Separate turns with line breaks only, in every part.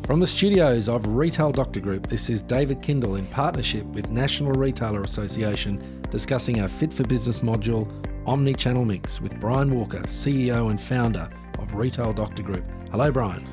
From the studios of Retail Doctor Group, this is David Kindle in partnership with National Retailer Association discussing our Fit for Business module, Omni Channel Mix, with Brian Walker, CEO and founder of Retail Doctor Group. Hello, Brian.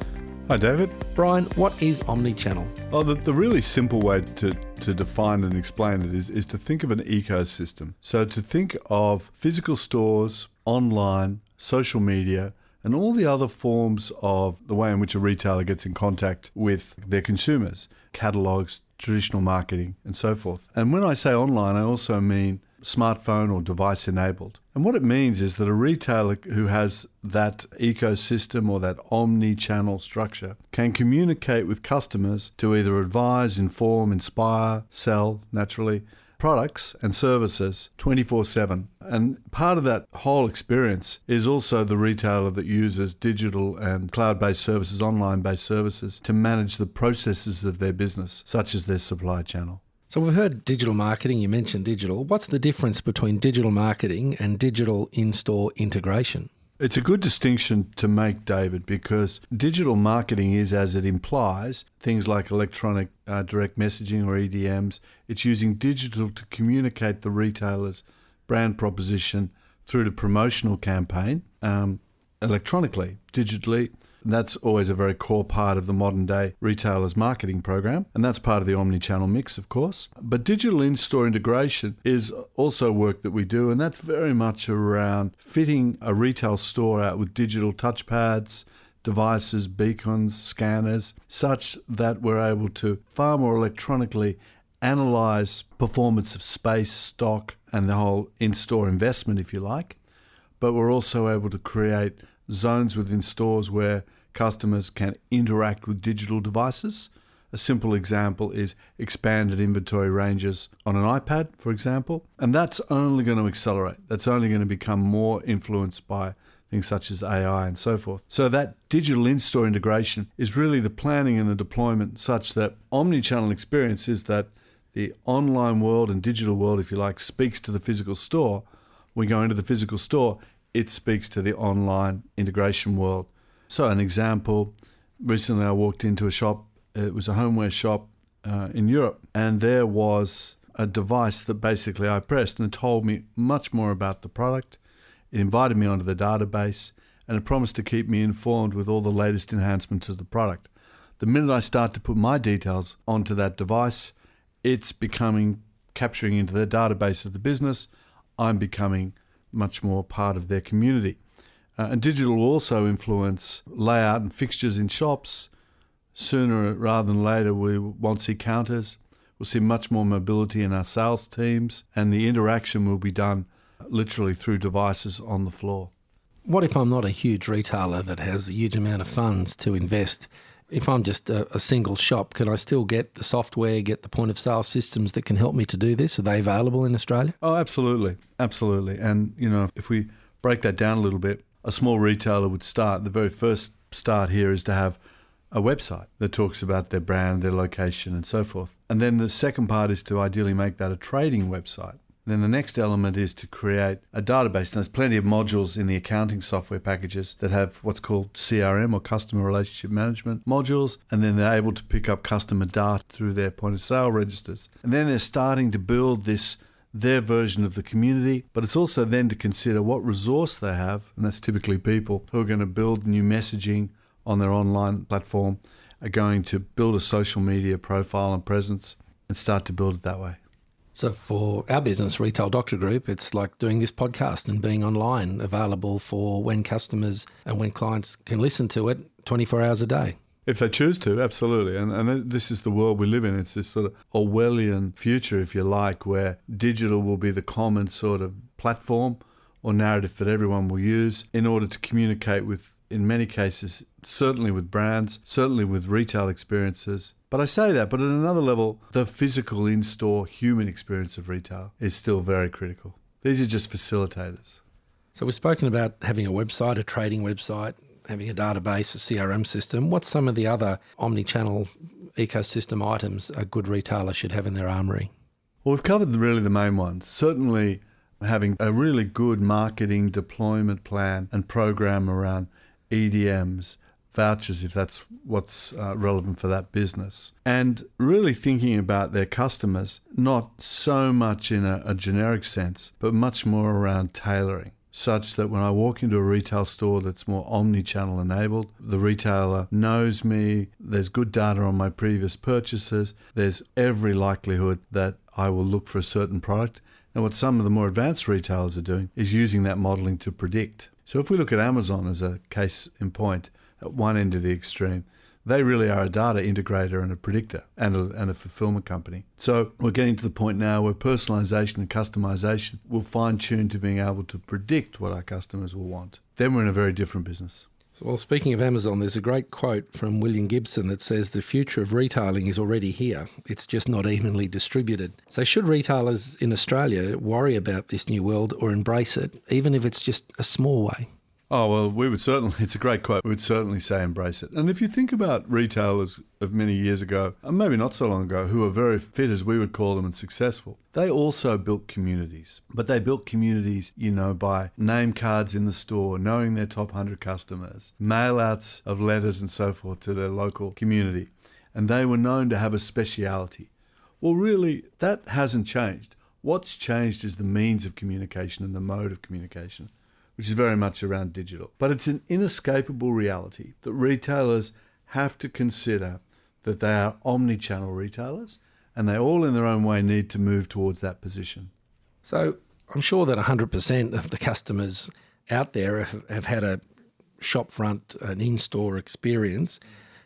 Hi, David.
Brian, what is Omni Channel?
Oh, the really simple way to define and explain it is to think of an ecosystem. So to think of physical stores, online, social media, and all the other forms of the way in which a retailer gets in contact with their consumers, catalogs, traditional marketing, and so forth. And when I say online, I also mean smartphone or device enabled. And what it means is that a retailer who has that ecosystem or that omni-channel structure can communicate with customers to either advise, inform, inspire, sell, naturally, products and services 24/7. And part of that whole experience is also the retailer that uses digital and cloud-based services, online-based services to manage the processes of their business, such as their supply channel.
So we've heard digital marketing, you mentioned digital. What's the difference between digital marketing and digital in-store integration?
It's a good distinction to make, David, because digital marketing is, as it implies, things like electronic direct messaging or EDMs. It's using digital to communicate the retailer's brand proposition through the promotional campaign electronically, digitally. And that's always a very core part of the modern day retailer's marketing program. And that's part of the omni-channel mix, of course. But digital in-store integration is also work that we do. And that's very much around fitting a retail store out with digital touchpads, devices, beacons, scanners, such that we're able to far more electronically analyze performance of space, stock, and the whole in-store investment, if you like. But we're also able to create zones within stores where customers can interact with digital devices. A simple example is expanded inventory ranges on an iPad, for example. And that's only going to accelerate. That's only going to become more influenced by things such as AI and so forth. So that digital in-store integration is really the planning and the deployment such that omni-channel experience is that the online world and digital world, if you like, speaks to the physical store. We go into the physical store, it speaks to the online integration world. So an example, recently I walked into a shop, it was a homeware shop in Europe, and there was a device that basically I pressed and it told me much more about the product. It invited me onto the database and it promised to keep me informed with all the latest enhancements of the product. The minute I start to put my details onto that device, it's capturing into their database of the business. I'm becoming much more part of their community. And digital will also influence layout and fixtures in shops. Sooner rather than later, we won't see counters. We'll see much more mobility in our sales teams, and the interaction will be done literally through devices on the floor.
What if I'm not a huge retailer that has a huge amount of funds to invest? If I'm just a single shop, can I still get the software, get the point of sale systems that can help me to do this? Are they available in Australia?
Oh, absolutely. Absolutely. And, if we break that down a little bit, a small retailer would start, the very first start here is to have a website that talks about their brand, their location, and so forth. And then the second part is to ideally make that a trading website. And then the next element is to create a database. And there's plenty of modules in the accounting software packages that have what's called CRM or customer relationship management modules. And then they're able to pick up customer data through their point of sale registers. And then they're starting to build their version of the community. But it's also then to consider what resource they have. And that's typically people who are going to build new messaging on their online platform, are going to build a social media profile and presence and start to build it that way.
So for our business, Retail Doctor Group, it's like doing this podcast and being online, available for when customers and when clients can listen to it 24 hours a day.
If they choose to, absolutely. And this is the world we live in. It's this sort of Orwellian future, if you like, where digital will be the common sort of platform or narrative that everyone will use in order to communicate with, in many cases, certainly with brands, certainly with retail experiences. But I say that, but at another level, the physical in-store human experience of retail is still very critical. These are just facilitators.
So we've spoken about having a website, a trading website, having a database, a CRM system. What's some of the other omni-channel ecosystem items a good retailer should have in their armoury?
Well, we've covered really the main ones. Certainly having a really good marketing deployment plan and program around EDMs, vouchers if that's what's relevant for that business. And really thinking about their customers, not so much in a generic sense, but much more around tailoring, such that when I walk into a retail store that's more omni-channel enabled, the retailer knows me, there's good data on my previous purchases, there's every likelihood that I will look for a certain product. And what some of the more advanced retailers are doing is using that modeling to predict. So if we look at Amazon as a case in point, at one end of the extreme, they really are a data integrator and a predictor and a fulfillment company. So we're getting to the point now where personalization and customization will fine-tune to being able to predict what our customers will want. Then we're in a very different business.
Well, speaking of Amazon, there's a great quote from William Gibson that says the future of retailing is already here. It's just not evenly distributed. So should retailers in Australia worry about this new world or embrace it, even if it's just a small way?
Oh, well, we would certainly, it's a great quote, we would certainly say embrace it. And if you think about retailers of many years ago, and maybe not so long ago, who are very fit, as we would call them, and successful, they also built communities. But they built communities, by name cards in the store, knowing their top 100 customers, mail-outs of letters and so forth to their local community. And they were known to have a speciality. Well, really, that hasn't changed. What's changed is the means of communication and the mode of communication, which is very much around digital. But it's an inescapable reality that retailers have to consider that they are omni-channel retailers, and they all in their own way need to move towards that position.
So I'm sure that 100% of the customers out there have had a shopfront, an in-store experience.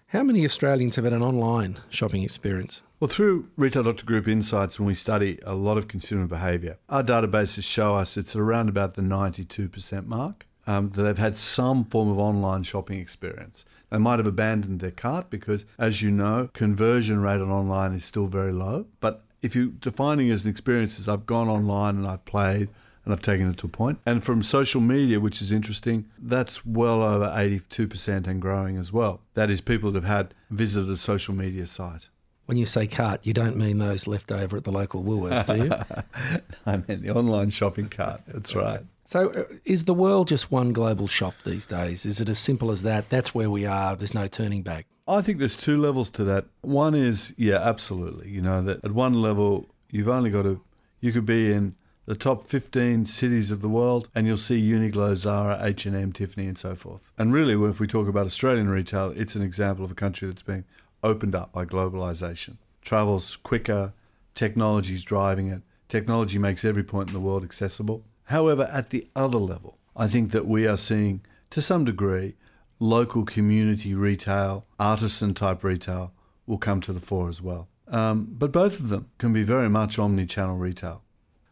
How many Australians have had an online shopping experience?
Well, through Retail Doctor Group Insights, when we study a lot of consumer behaviour, our databases show us it's around about the 92% mark, that they've had some form of online shopping experience. They might have abandoned their cart because, as you know, conversion rate on online is still very low. But if you're defining it as an experience as I've gone online and I've played and I've taken it to a point. And from social media, which is interesting, that's well over 82% and growing as well. That is people that have had visited a social media site.
When you say cart, you don't mean those left over at the local Woolworths, do you?
I meant the online shopping cart. That's right.
So is the world just one global shop these days? Is it as simple as that? That's where we are. There's no turning back.
I think there's two levels to that. One is, yeah, absolutely. That at one level, you've only got to, you could be in the top 15 cities of the world and you'll see Uniqlo, Zara, H&M, Tiffany and so forth. And really, if we talk about Australian retail, it's an example of a country that's being opened up by globalization. Travel's quicker, technology's driving it. Technology makes every point in the world accessible. However, at the other level, I think that we are seeing, to some degree, local community retail, artisan-type retail will come to the fore as well. But both of them can be very much omni-channel retail.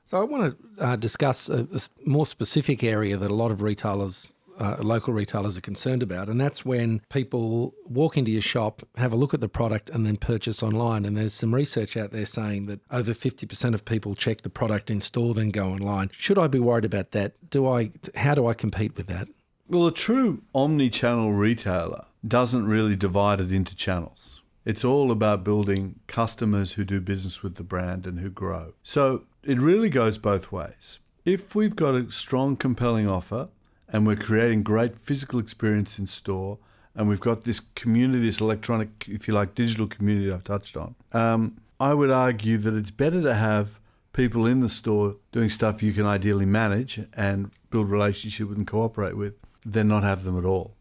So I want to discuss a more specific area that a lot of retailers, local retailers, are concerned about, and that's when people walk into your shop, have a look at the product and then purchase online. And there's some research out there saying that over 50% of people check the product in store then go online. Should I be worried about that? How do I compete with that?
Well, a true omni-channel retailer doesn't really divide it into channels. It's all about building customers who do business with the brand and who grow. So it really goes both ways. If we've got a strong, compelling offer and we're creating great physical experience in store and we've got this community, this electronic, if you like, digital community I've touched on, I would argue that it's better to have people in the store doing stuff you can ideally manage and build relationship with and cooperate with than not have them at all.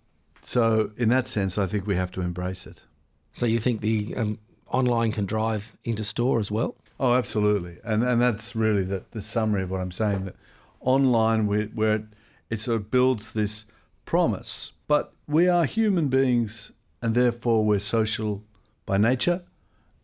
So in that sense, I think we have to embrace it.
So you think the online can drive into store as well?
Oh, absolutely. And that's really the summary of what I'm saying, that online where it sort of builds this promise. But we are human beings and therefore we're social by nature.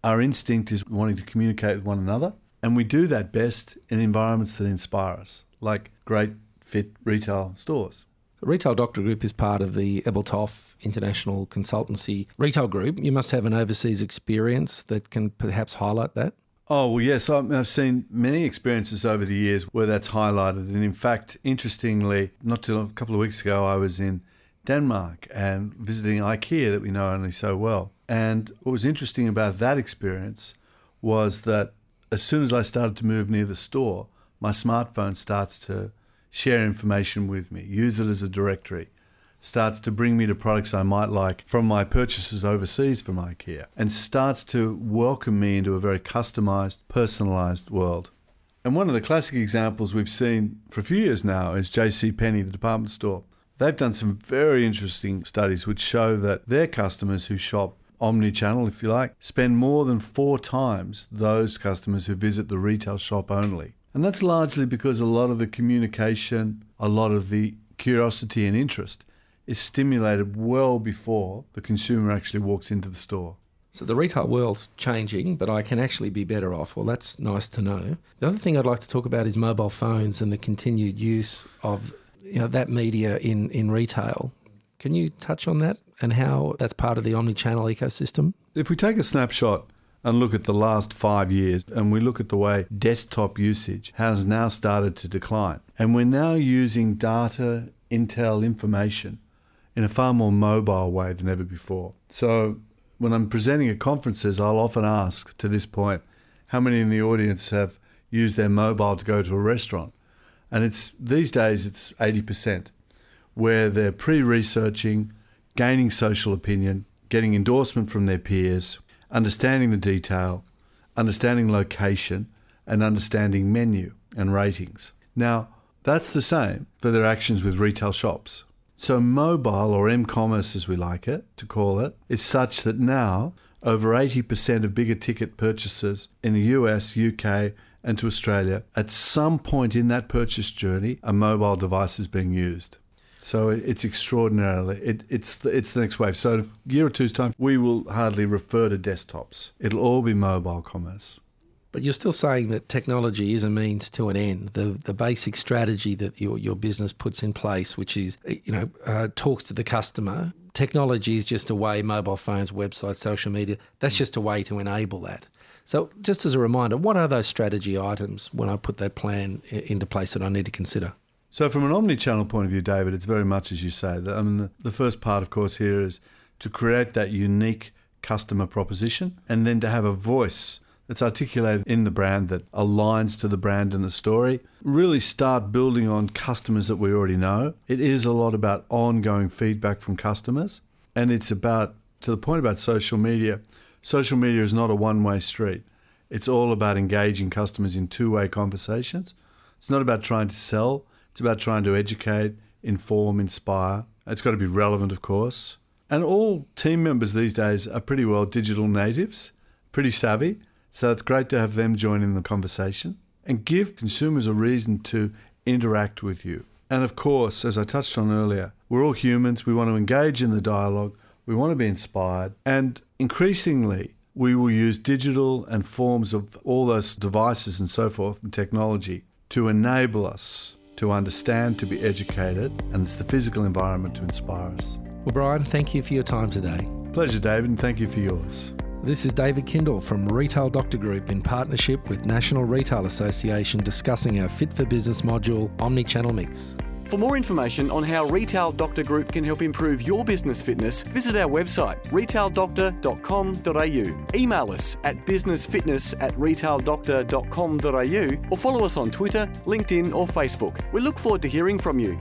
Our instinct is wanting to communicate with one another. And we do that best in environments that inspire us, like great fit retail stores.
The Retail Doctor Group is part of the Ebeltoft International Consultancy Retail Group. You must have an overseas experience that can perhaps highlight that.
Oh, well, yes. I've seen many experiences over the years where that's highlighted. And in fact, interestingly, not till a couple of weeks ago, I was in Denmark and visiting IKEA that we know only so well. And what was interesting about that experience was that as soon as I started to move near the store, my smartphone starts to share information with me, use it as a directory, starts to bring me to products I might like from my purchases overseas from IKEA, and starts to welcome me into a very customized, personalized world. And one of the classic examples we've seen for a few years now is JCPenney, the department store. They've done some very interesting studies which show that their customers who shop Omni Channel, if you like, spend more than 4 times those customers who visit the retail shop only. And that's largely because a lot of the communication, a lot of the curiosity and interest is stimulated well before the consumer actually walks into the store.
So the retail world's changing, but I can actually be better off. Well, that's nice to know. The other thing I'd like to talk about is mobile phones and the continued use of that media in retail. Can you touch on that and how that's part of the omni-channel ecosystem?
If we take a snapshot and look at the last 5 years and we look at the way desktop usage has now started to decline, and we're now using data, intel, information in a far more mobile way than ever before. So when I'm presenting at conferences, I'll often ask to this point, how many in the audience have used their mobile to go to a restaurant? And these days it's 80%, where they're pre-researching, gaining social opinion, getting endorsement from their peers, understanding the detail, understanding location, and understanding menu and ratings. Now, that's the same for their actions with retail shops. So mobile, or m-commerce as we like it to call it, is such that now over 80% of bigger ticket purchases in the US, UK, and to Australia, at some point in that purchase journey, a mobile device is being used. So it's extraordinarily, it's the next wave. So in a year or two's time, we will hardly refer to desktops. It'll all be mobile commerce.
But you're still saying that technology is a means to an end. The basic strategy that your business puts in place, which is, talks to the customer. Technology is just a way, mobile phones, websites, social media, that's just a way to enable that. So just as a reminder, what are those strategy items when I put that plan into place that I need to consider?
So from an omni-channel point of view, David, it's very much as you say. The first part, of course, here is to create that unique customer proposition and then to have a voice that's articulated in the brand that aligns to the brand and the story. Really start building on customers that we already know. It is a lot about ongoing feedback from customers. And it's about, to the point about social media is not a one-way street. It's all about engaging customers in two-way conversations. It's not about trying to sell. It's about trying to educate, inform, inspire. It's got to be relevant, of course. And all team members these days are pretty well digital natives, pretty savvy. So it's great to have them join in the conversation and give consumers a reason to interact with you. And of course, as I touched on earlier, we're all humans. We want to engage in the dialogue. We want to be inspired. And increasingly, we will use digital and forms of all those devices and so forth and technology to enable us to understand, to be educated, and it's the physical environment to inspire us.
Well, Brian, thank you for your time today.
Pleasure, David, and thank you for yours.
This is David Kindle from Retail Doctor Group in partnership with National Retail Association discussing our Fit for Business module, Omni Channel Mix.
For more information on how Retail Doctor Group can help improve your business fitness, visit our website, retaildoctor.com.au. Email us at businessfitness@retaildoctor.com.au or follow us on Twitter, LinkedIn or Facebook. We look forward to hearing from you.